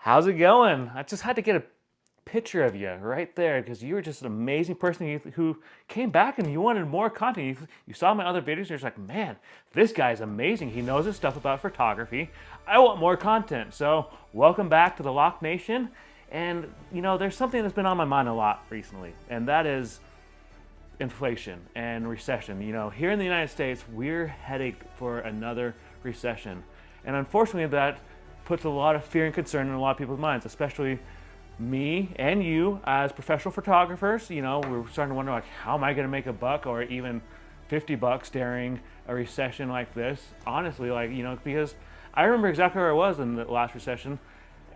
How's it going? I just had to get a picture of you right there because you were just an amazing person who came back and you wanted more content. You saw my other videos and you're just like, man, this guy's amazing. He knows his stuff about photography. I want more content. So welcome back to the Lock Nation. And you know, there's something that's been on my mind a lot recently, and that is inflation and recession. You know, here in the United States, we're heading for another recession. And unfortunately, that puts a lot of fear and concern in a lot of people's minds, especially me and you as professional photographers. You know, we're starting to wonder, like, how am I going to make a buck or even 50 bucks during a recession like this? Honestly, like, you know, because I remember exactly where I was in the last recession,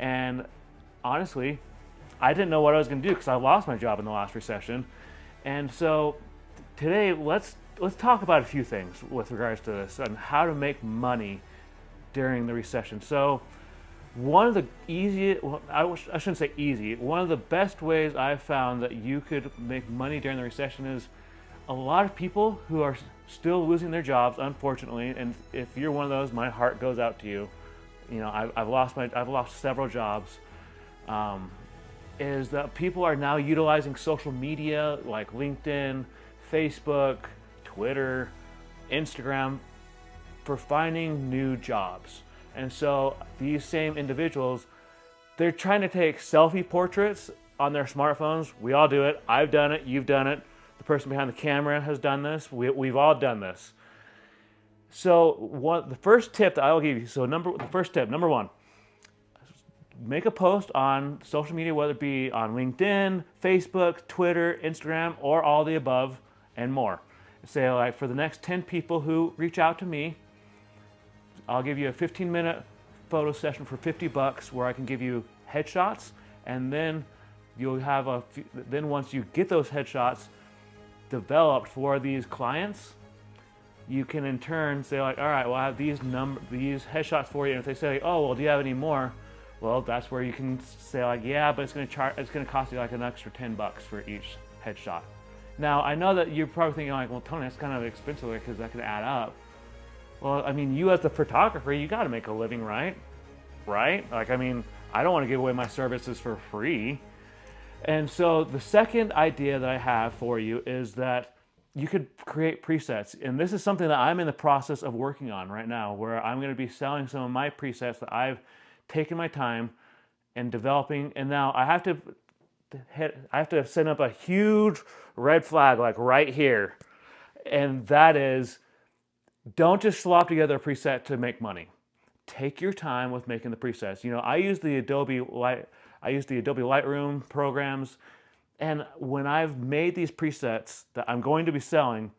and honestly, I didn't know what I was going to do because I lost my job in the last recession. And so today, let's talk about a few things with regards to this and how to make money during the recession. So one of the easiest, well, I shouldn't say easy, one of the best ways I've found that you could make money during the recession is a lot of people who are still losing their jobs, unfortunately, and if you're one of those, my heart goes out to you. You know, I've lost several jobs. Is that people are now utilizing social media like LinkedIn, Facebook, Twitter, Instagram for finding new jobs. And so these same individuals, they're trying to take selfie portraits on their smartphones. We all do it. I've done it. You've done it. The person behind the camera has done this. We've all done this. So the first tip that I will give you, number one, make a post on social media, whether it be on LinkedIn, Facebook, Twitter, Instagram, or all the above and more. Say, like, for the next 10 people who reach out to me, I'll give you a 15-minute photo session for 50 bucks where I can give you headshots, and then you'll have then once you get those headshots developed for these clients, you can in turn say, like, all right, well, I have these headshots for you. And if they say, oh, well, do you have any more? Well, that's where you can say, like, yeah, but it's going to cost you like an extra 10 bucks for each headshot. Now, I know that you're probably thinking, like, well, Tony, that's kind of expensive because that could add up. Well, I mean, you as the photographer, you got to make a living, right? Right? Like, I mean, I don't want to give away my services for free. And so the second idea that I have for you is that you could create presets. And this is something that I'm in the process of working on right now, where I'm going to be selling some of my presets that I've taken my time and developing. And now I have to set up a huge red flag, like right here. And that is, don't just slop together a preset to make money. Take your time with making the presets. You know, I use the Adobe Lightroom programs, and when I've made these presets that I'm going to be selling,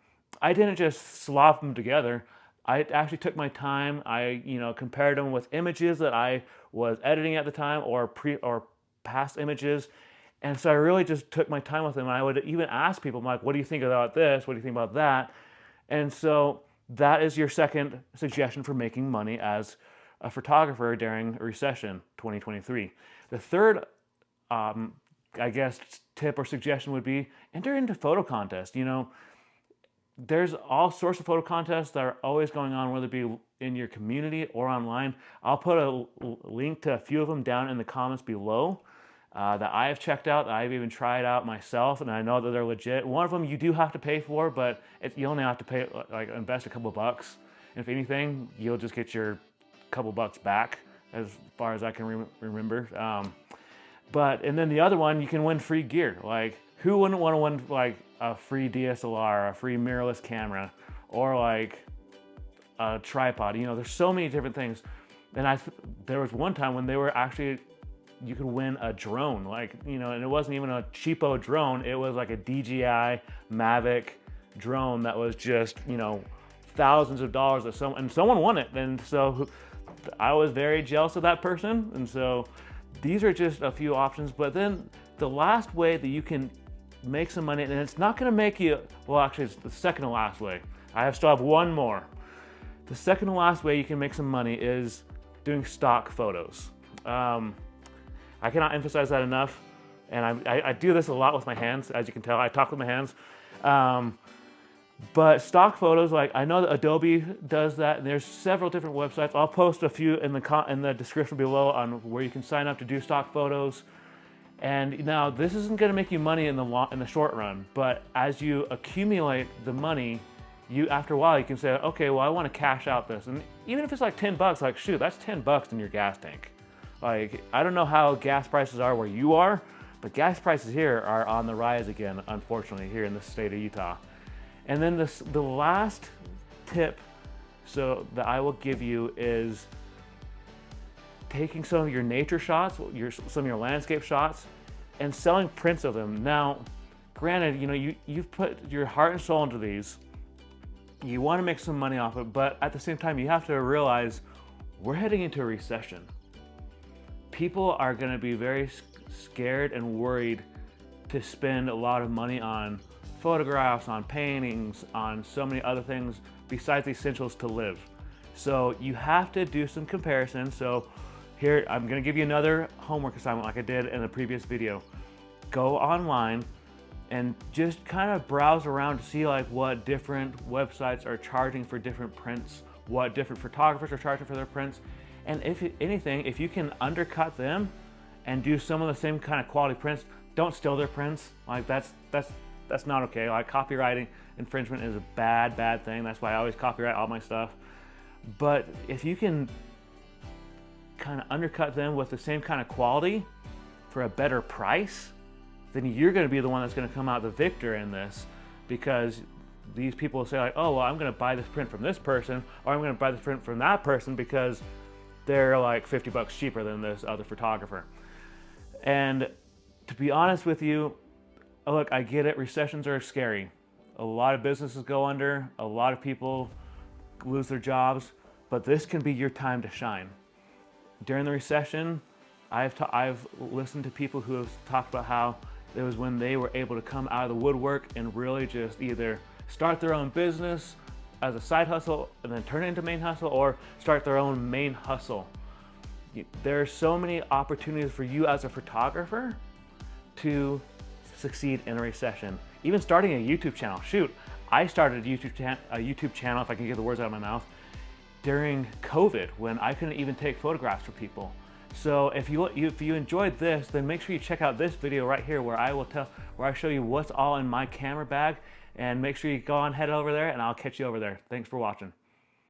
I didn't just slop them together. I actually took my time. I, you know, compared them with images that I was editing at the time or past images. And so I really just took my time with them. I would even ask people, I'm like, what do you think about this? What do you think about that? And so that is your second suggestion for making money as a photographer during a recession 2023. The third, I guess, tip or suggestion would be enter into photo contests. You know, there's all sorts of photo contests that are always going on, whether it be in your community or online. I'll put a link to a few of them down in the comments below that I have checked out, that I've even tried out myself, and I know that they're legit. One of them you do have to pay for, but you only have to pay, like, invest a couple bucks. And if anything, you'll just get your couple bucks back, as far as I can remember. And then the other one, you can win free gear. Like, who wouldn't want to win, like, a free DSLR, a free mirrorless camera, or like a tripod? You know, there's so many different things. And there was one time when you could win a drone, like, you know, and it wasn't even a cheapo drone. It was like a DJI Mavic drone that was just, you know, thousands of dollars and someone won it. And so I was very jealous of that person. And so these are just a few options. But then the last way that you can make some money, and it's not going to make you, well, actually, it's the second to last way. I still have one more. The second to last way you can make some money is doing stock photos. I cannot emphasize that enough, and I do this a lot with my hands. As you can tell, I talk with my hands. But stock photos, like I know that Adobe does that, and there's several different websites. I'll post a few in the description below on where you can sign up to do stock photos. And now this isn't going to make you money in the short run, but as you accumulate the money, after a while you can say, okay, well I want to cash out this, and even if it's like 10 bucks, like shoot, that's 10 bucks in your gas tank. Like I don't know how gas prices are where you are, but gas prices here are on the rise again, unfortunately, here in the state of Utah. And then the last tip that I will give you is taking some of your nature shots, some of your landscape shots, and selling prints of them. Now, granted, you've put your heart and soul into these. You want to make some money off it, but at the same time, you have to realize we're heading into a recession. People are going to be very scared and worried to spend a lot of money on photographs, on paintings, on so many other things besides the essentials to live. So you have to do some comparison. So here, I'm gonna give you another homework assignment like I did in the previous video. Go online and just kind of browse around to see like what different websites are charging for different prints, what different photographers are charging for their prints. And if anything, if you can undercut them and do some of the same kind of quality prints, don't steal their prints. Like that's not okay. Like copyright infringement is a bad thing. That's why I always copyright all my stuff. But if you can kind of undercut them with the same kind of quality for a better price, then you're going to be the one that's going to come out the victor in this, because these people will say like, oh, well, I'm going to buy this print from this person, or I'm going to buy this print from that person because they're like 50 bucks cheaper than this other photographer. And to be honest with you, look, I get it. Recessions are scary. A lot of businesses go under. A lot of people lose their jobs. But this can be your time to shine. During the recession, I've listened to people who have talked about how it was when they were able to come out of the woodwork and really just either start their own business as a side hustle and then turn it into main hustle, or start their own main hustle. There are so many opportunities for you as a photographer to succeed in a recession. Even starting a YouTube channel. Shoot, I started a YouTube channel, if I can get the words out of my mouth, during COVID when I couldn't even take photographs for people. So if you enjoyed this, then make sure you check out this video right here where I show you what's all in my camera bag, and make sure you go on, head over there, and I'll catch you over there. Thanks for watching.